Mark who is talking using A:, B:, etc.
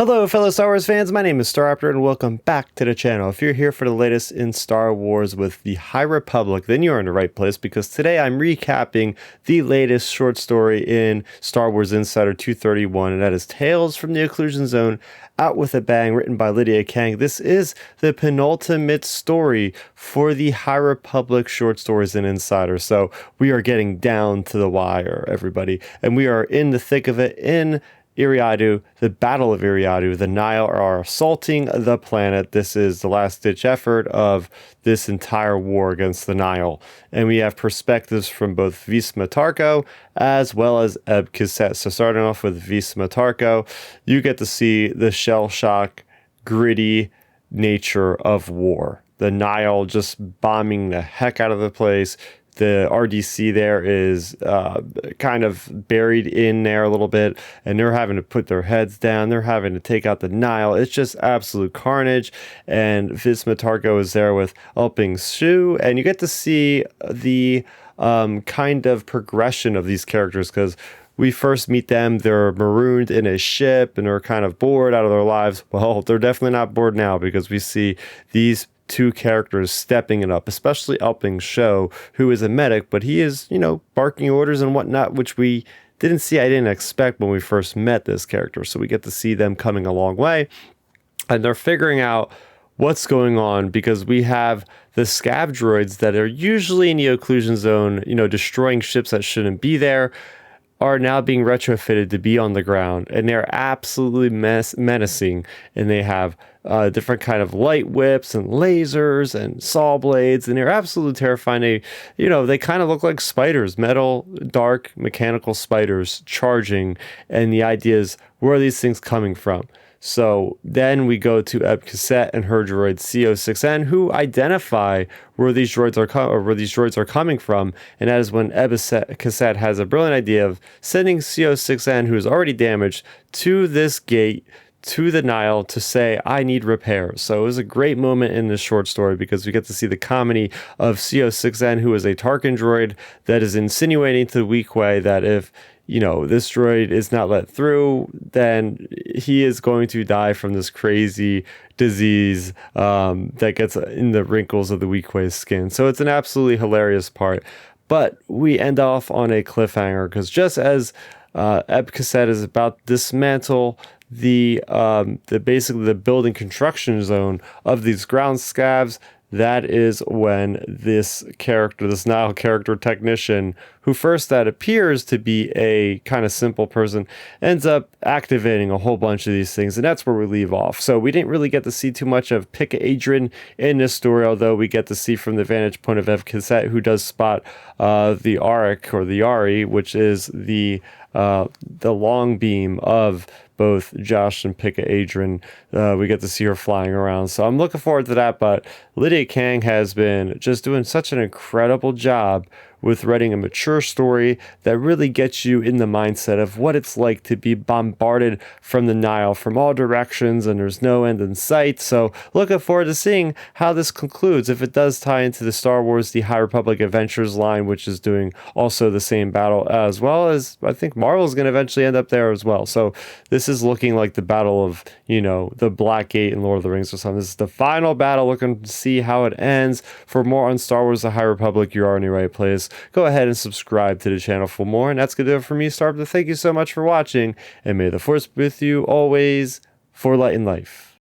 A: Hello fellow Star Wars fans, my name is Staraptor and welcome back to the channel. If you're here for the latest in Star Wars with the High Republic, then you're in the right place because today I'm recapping the latest short story in Star Wars Insider 231, and that is Tales from the Occlusion Zone Out with a Bang, written by Lydia Kang. This is the penultimate story for the High Republic short stories in Insider, so we are getting down to the wire, everybody, and we are in the thick of it in Eriadu, the Battle of Eriadu. The Nile are assaulting the planet. This is the last-ditch effort of this entire war against the Nile. And we have perspectives from both Visma Tarko as well as Ebbe Casset. So starting off with Visma Tarko, you get to see the shell-shock, gritty nature of war. The Nile just bombing the heck out of the place. The RDC there is kind of buried in there a little bit, and they're having to put their heads down. They're having to take out the Nile. It's just absolute carnage. And Visma Tarko is there with Elping Shu, and you get to see the kind of progression of these characters because we first meet them, they're marooned in a ship and they're kind of bored out of their lives. Well, they're definitely not bored now because we see these two characters stepping it up, especially Elping Shu, who is a medic, but he is, barking orders and whatnot, which we didn't see, I didn't expect when we first met this character. So we get to see them coming a long way, and they're figuring out what's going on because we have the scav droids that are usually in the occlusion zone, destroying ships that shouldn't be there, are now being retrofitted to be on the ground, and they're absolutely menacing, and they have different kind of light whips and lasers and saw blades, and they're absolutely terrifying. They kind of look like spiders, metal, dark, mechanical spiders charging, and the idea is, where are these things coming from? So then we go to Ebbe Casset and her droid CO6N, who identify where these droids are coming from, and that is when Ebbe Casset has a brilliant idea of sending CO6N, who is already damaged, to this gate to the Nile to say, I need repairs. So it was a great moment in this short story because we get to see the comedy of CO6N, who is a Tarkin droid that is insinuating to the weak way that if this droid is not let through, then he is going to die from this crazy disease that gets in the wrinkles of the Weequay's skin. So it's an absolutely hilarious part. But we end off on a cliffhanger because just as Ebbe Casset is about to dismantle the basically the building construction zone of these ground scavs, that is when this Nile character technician, who first that appears to be a kind of simple person, ends up activating a whole bunch of these things, and that's where we leave off. So we didn't really get to see too much of Pica Adrian in this story, although we get to see from the vantage point of Ebbe Casset, who does spot the Auric or the Ari, which is the long beam of both Josh and Pica Adrian. We get to see her flying around. So I'm looking forward to that, but Lydia Kang has been just doing such an incredible job with writing a mature story that really gets you in the mindset of what it's like to be bombarded from the Nile from all directions, and there's no end in sight. So looking forward to seeing how this concludes, if it does tie into the Star Wars The High Republic Adventures line, which is doing also the same battle, as well as I think Marvel's going to eventually end up there as well. So this is looking like the battle of, the Black Gate in Lord of the Rings or something. This is the final battle, looking to see how it ends. For more on Star Wars The High Republic, you are in the right place. Go ahead and subscribe to the channel for more, and that's going to do it for me, Staraptor. Thank you so much for watching, and may the Force be with you always, for light and life.